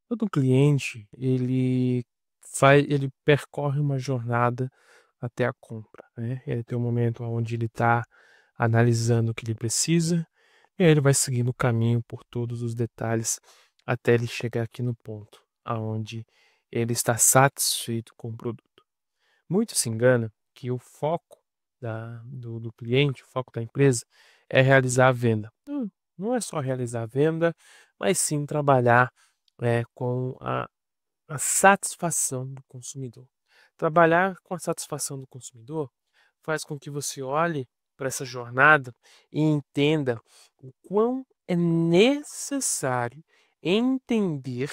Todo cliente, ele percorre uma jornada até a compra, né. Ele tem um momento onde ele está analisando o que ele precisa, e aí ele vai seguindo o caminho por todos os detalhes, até ele chegar aqui no ponto aonde ele está satisfeito com o produto. Muito se engana que o foco do cliente, o foco da empresa, é realizar a venda. Não é só realizar a venda, mas sim trabalhar, com a satisfação do consumidor. Trabalhar com a satisfação do consumidor faz com que você olhe para essa jornada e entenda o quão é necessário entender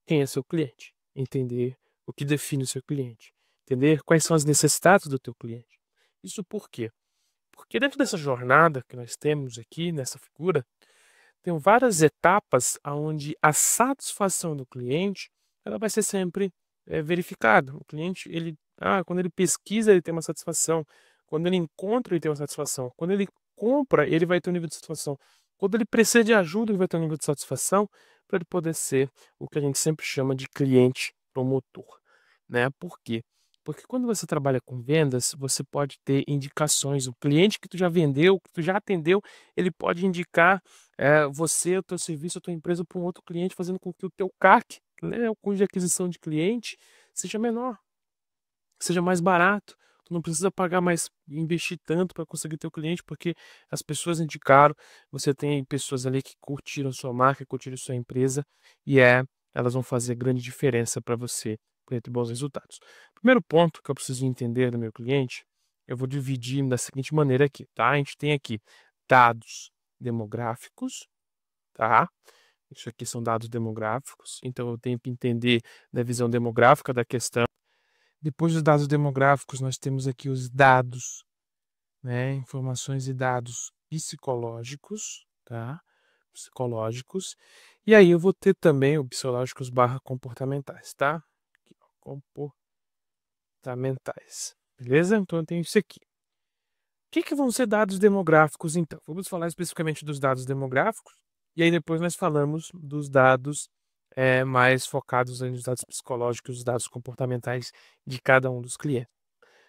quem é seu cliente, entender o que define o seu cliente, entender quais são as necessidades do teu cliente. Isso por quê? Porque dentro dessa jornada que nós temos aqui nessa figura, tem várias etapas aonde a satisfação do cliente, ela vai ser sempre, verificada. O cliente quando ele pesquisa ele tem uma satisfação, quando ele encontra ele tem uma satisfação, quando ele compra ele vai ter um nível de satisfação, quando ele precisa de ajuda ele vai ter um nível de satisfação, para ele poder ser o que a gente sempre chama de cliente promotor, né. Por quê? Porque quando você trabalha com vendas, você pode ter indicações, o cliente que tu já vendeu, que tu já atendeu, ele pode indicar você, o teu serviço, a tua empresa para um outro cliente, fazendo com que o teu CAC, né, o custo de aquisição de cliente, seja menor, seja mais barato. Tu não precisa pagar mais, investir tanto para conseguir teu cliente, porque as pessoas indicaram, você tem pessoas ali que curtiram sua marca, curtiram sua empresa, e elas vão fazer grande diferença para você, para ter bons resultados. Primeiro ponto que eu preciso entender do meu cliente, eu vou dividir da seguinte maneira aqui, tá? A gente tem aqui dados demográficos, tá? Isso aqui são dados demográficos, então eu tenho que entender da visão demográfica da questão. Depois dos dados demográficos, nós temos aqui os dados, né? Informações e dados psicológicos, tá? Psicológicos. E aí eu vou ter também o psicológicos barra comportamentais, tá? Aqui, ó, comportamentais. Beleza? Então eu tenho isso aqui. O que vão ser dados demográficos, então? Vamos falar especificamente dos dados demográficos, e aí depois nós falamos dos dados mais focados aí nos dados psicológicos, os dados comportamentais de cada um dos clientes.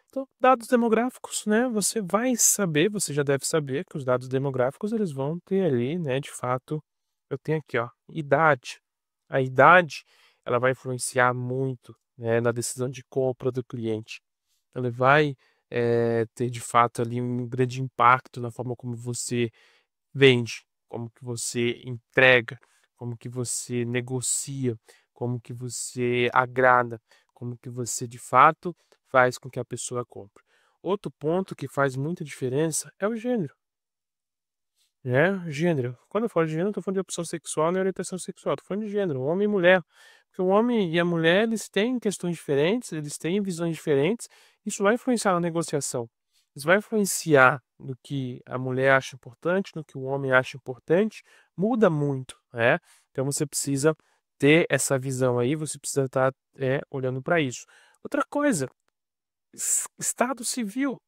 Então, dados demográficos, né? Você vai saber, você já deve saber que os dados demográficos eles vão ter ali, né? De fato, eu tenho aqui, ó, idade. A idade, ela vai influenciar muito, né, na decisão de compra do cliente. Ela vai ter de fato ali um grande impacto na forma como você vende, como que você entrega, como que você negocia, como que você agrada, como que você de fato faz com que a pessoa compre. Outro ponto que faz muita diferença é o gênero, né? Gênero. Quando eu falo de gênero, eu estou falando de opção sexual, não é orientação sexual, estou falando de gênero, homem e mulher. Porque o homem e a mulher, eles têm questões diferentes, eles têm visões diferentes, isso vai influenciar na negociação. Isso vai influenciar no que a mulher acha importante, no que o homem acha importante, muda muito, né? Então você precisa ter essa visão aí, você precisa estar olhando para isso. Outra coisa, estado civil.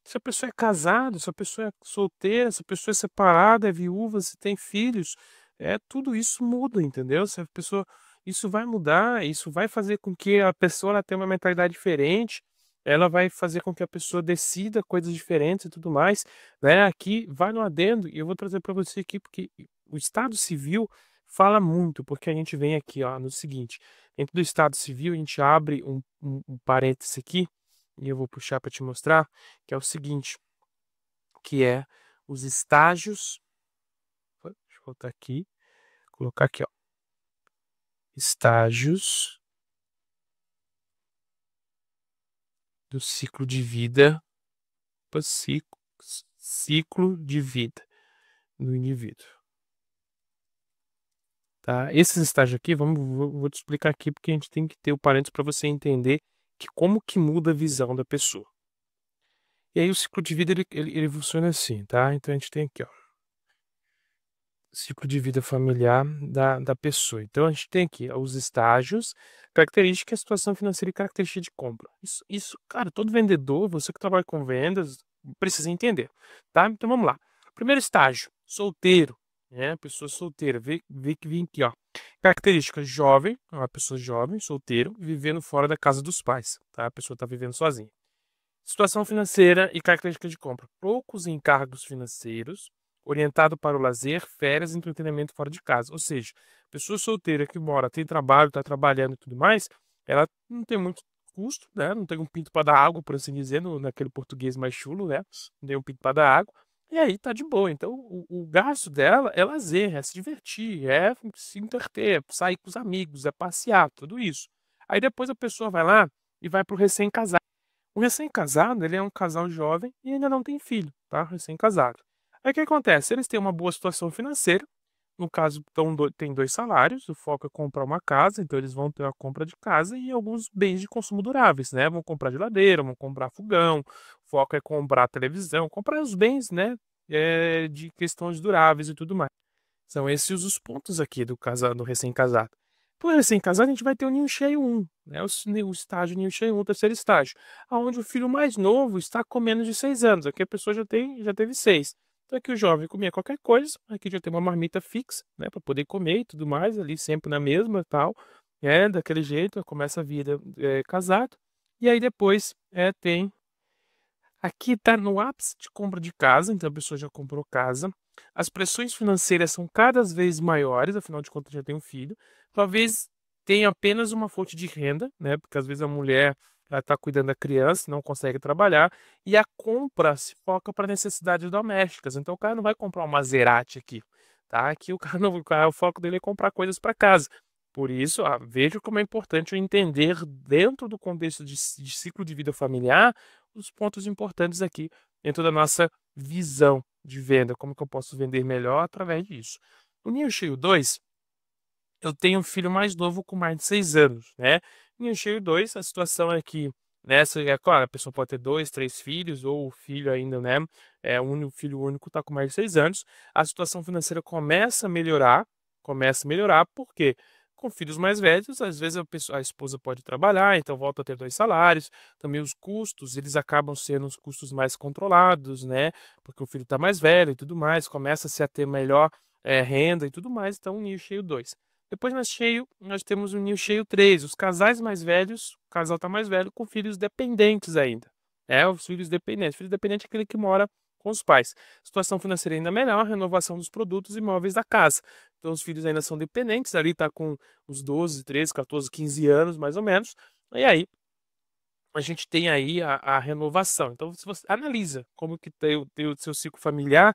Se a pessoa é casada, se a pessoa é solteira, se a pessoa é separada, é viúva, se tem filhos, tudo isso muda, entendeu? Se a pessoa isso vai mudar, isso vai fazer com que a pessoa ela tenha uma mentalidade diferente, ela vai fazer com que a pessoa decida coisas diferentes e tudo mais, né? Aqui vai no adendo e eu vou trazer para você aqui, porque o Estado Civil fala muito, porque a gente vem aqui, ó, no seguinte, dentro do Estado Civil a gente abre um parêntese aqui, e eu vou puxar para te mostrar, que é o seguinte, que é os estágios. Deixa eu voltar aqui, colocar aqui, ó, estágios do ciclo de vida, opa, ciclo de vida do indivíduo, tá? Esses estágios aqui, vou te explicar aqui, porque a gente tem que ter o parênteses para você entender que como que muda a visão da pessoa. E aí o ciclo de vida ele funciona assim, tá? Então a gente tem aqui, ó, ciclo de vida familiar da pessoa. Então a gente tem aqui os estágios, característica, situação financeira e característica de compra. Isso, cara, todo vendedor, você que trabalha com vendas, precisa entender, tá? Então vamos lá. Primeiro estágio, solteiro. né, pessoa solteira, vê que vem aqui, ó. Característica: jovem, é uma pessoa jovem, solteiro, vivendo fora da casa dos pais, tá? A pessoa está vivendo sozinha. Situação financeira e características de compra: poucos encargos financeiros, orientado para o lazer, férias e entretenimento fora de casa. Ou seja, pessoa solteira que mora, tem trabalho, está trabalhando e tudo mais, ela não tem muito custo, né? Não tem um pinto para dar água, por assim dizer, naquele português mais chulo, né? Não tem um pinto para dar água. E aí tá de boa. Então, o gasto dela é lazer, é se divertir, é se entreter, sair com os amigos, é passear, tudo isso. Aí depois a pessoa vai lá e vai para o recém-casado. O recém-casado, ele é um casal jovem e ainda não tem filho, tá? Recém-casado. Aí o que acontece? Eles têm uma boa situação financeira, no caso, tem 2 salários, o foco é comprar uma casa, então eles vão ter a compra de casa e alguns bens de consumo duráveis, né? Vão comprar geladeira, vão comprar fogão, o foco é comprar televisão, comprar os bens, né? De questões duráveis e tudo mais. São esses os pontos aqui do recém-casado. Para o recém-casado, a gente vai ter o ninho cheio 1, né? O estágio ninho cheio 1, o terceiro estágio, aonde o filho mais novo está com menos de 6 anos. Aqui a pessoa já teve 6. Então aqui o jovem comia qualquer coisa, aqui já tem uma marmita fixa, né, para poder comer e tudo mais, ali sempre na mesma tal, daquele jeito, começa a vida casado. E aí depois tem aqui está no ápice de compra de casa, então a pessoa já comprou casa. As pressões financeiras são cada vez maiores, afinal de contas já tem um filho. Talvez tenha apenas uma fonte de renda, né? Porque às vezes a mulher está cuidando da criança, não consegue trabalhar, e a compra se foca para necessidades domésticas. Então o cara não vai comprar um Maserati aqui, tá? Aqui o cara não, o foco dele é comprar coisas para casa. Por isso, vejo como é importante eu entender dentro do contexto de ciclo de vida familiar os pontos importantes aqui dentro da nossa visão de venda, como que eu posso vender melhor através disso. No Ninho Cheio 2, eu tenho um filho mais novo com mais de 6 anos, né? Ninho Cheio 2, a situação é que nessa, claro, a pessoa pode ter 2, 3 filhos, ou o filho ainda, né? O filho único está com mais de 6 anos. A situação financeira começa a melhorar, por quê? Com filhos mais velhos, às vezes a esposa pode trabalhar, então volta a ter 2 salários. Também os custos, eles acabam sendo os custos mais controlados, né? Porque o filho está mais velho e tudo mais, começa-se a ter melhor renda e tudo mais, então Ninho Cheio 2. Depois nós temos o Ninho Cheio 3, os casais mais velhos, o casal está mais velho com filhos dependentes ainda. Os filhos dependentes. Filho dependente é aquele que mora com os pais. Situação financeira ainda melhor, renovação dos produtos e imóveis da casa. Então os filhos ainda são dependentes, ali está com uns 12, 13, 14, 15 anos mais ou menos. E aí a gente tem aí a renovação. Então, se você analisa como que tem o seu ciclo familiar,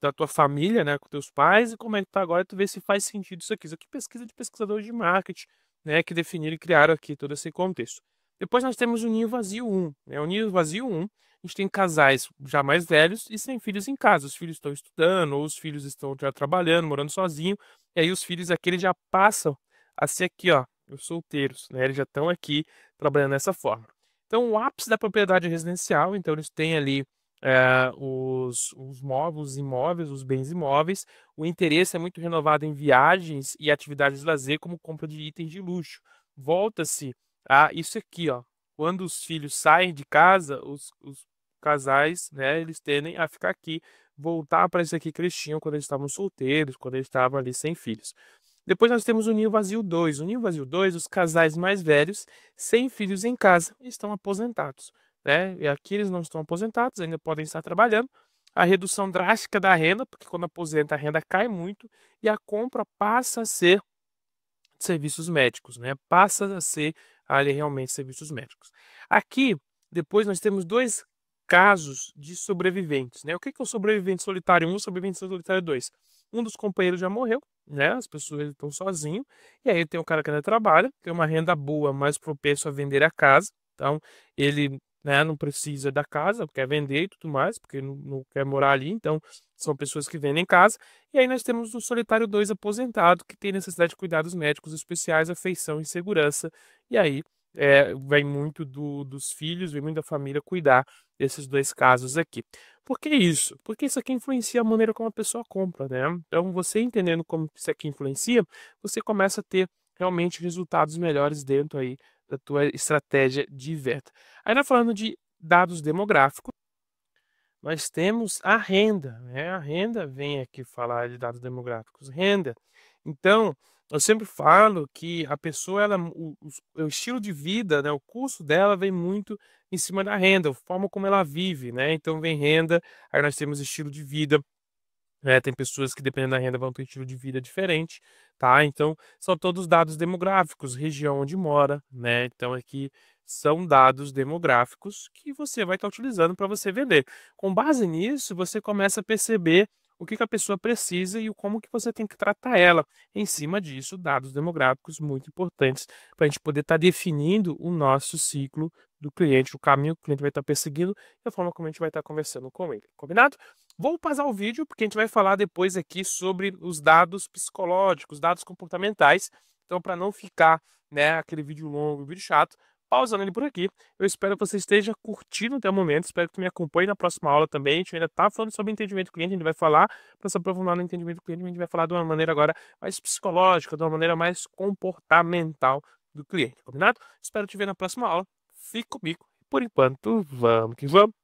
da tua família, né, com teus pais, e como é que tá agora, tu vê se faz sentido isso aqui. Isso aqui é pesquisa de pesquisadores de marketing, né, que definiram e criaram aqui todo esse contexto. Depois nós temos o Ninho Vazio 1. O Ninho Vazio 1, a gente tem casais já mais velhos e sem filhos em casa. Os filhos estão estudando, ou os filhos estão já trabalhando, morando sozinho, e aí os filhos aqui eles já passam a ser aqui, ó, os solteiros, né, eles já estão aqui trabalhando dessa forma. Então, o ápice da propriedade residencial, então eles têm ali os imóveis, os bens imóveis. O interesse é muito renovado em viagens e atividades de lazer, como compra de itens de luxo. Volta-se a isso aqui, ó. Quando os filhos saem de casa, os casais, né, eles tendem a ficar aqui, voltar para isso aqui que eles tinham quando eles estavam solteiros, quando eles estavam ali sem filhos. Depois nós temos o Ninho Vazio 2. O Ninho Vazio 2, os casais mais velhos, sem filhos em casa, estão aposentados, né? E aqui eles não estão aposentados, ainda podem estar trabalhando. A redução drástica da renda, porque quando aposenta a renda cai muito, e a compra passa a ser de serviços médicos, né? Passa a ser ali realmente serviços médicos. Aqui, depois nós temos 2 casos de sobreviventes, né? O que é o sobrevivente solitário 1 e o sobrevivente solitário 2? Um dos companheiros já morreu, né? As pessoas estão sozinhos, e aí tem o cara que ainda trabalha, tem uma renda boa, mais propenso a vender a casa, então ele, né, não precisa da casa, quer vender e tudo mais, porque não quer morar ali, então são pessoas que vendem casa. E aí nós temos o solitário 2 aposentado, que tem necessidade de cuidados médicos especiais, afeição e segurança. E aí vem muito dos filhos, vem muito da família cuidar desses 2 casos aqui. Por que isso? Porque isso aqui influencia a maneira como a pessoa compra, né? Então, você entendendo como isso aqui influencia, você começa a ter realmente resultados melhores dentro aí da tua estratégia de venda. Ainda falando de dados demográficos, nós temos a renda, né, a renda vem aqui falar de dados demográficos, renda. Então, eu sempre falo que a pessoa ela o estilo de vida, né, o custo dela vem muito em cima da renda, a forma como ela vive, né, então vem renda, aí nós temos estilo de vida. Tem pessoas que dependendo da renda vão ter um estilo de vida diferente, tá, então são todos dados demográficos, região onde mora, né, então aqui são dados demográficos que você vai estar utilizando para você vender. Com base nisso, você começa a perceber o que que a pessoa precisa e o como que você tem que tratar ela. Em cima disso, dados demográficos muito importantes para a gente poder estar definindo o nosso ciclo do cliente, o caminho que o cliente vai estar perseguindo e a forma como a gente vai estar conversando com ele, combinado? Vou pausar o vídeo, porque a gente vai falar depois aqui sobre os dados psicológicos, dados comportamentais. Então, para não ficar, né, aquele vídeo longo, vídeo chato, pausando ele por aqui. Eu espero que você esteja curtindo até o momento, espero que me acompanhe na próxima aula também. A gente ainda está falando sobre entendimento do cliente, a gente vai falar, para se aprofundar no entendimento do cliente, a gente vai falar de uma maneira agora mais psicológica, de uma maneira mais comportamental do cliente, combinado? Espero te ver na próxima aula. Fique comigo. Por enquanto, vamos que vamos.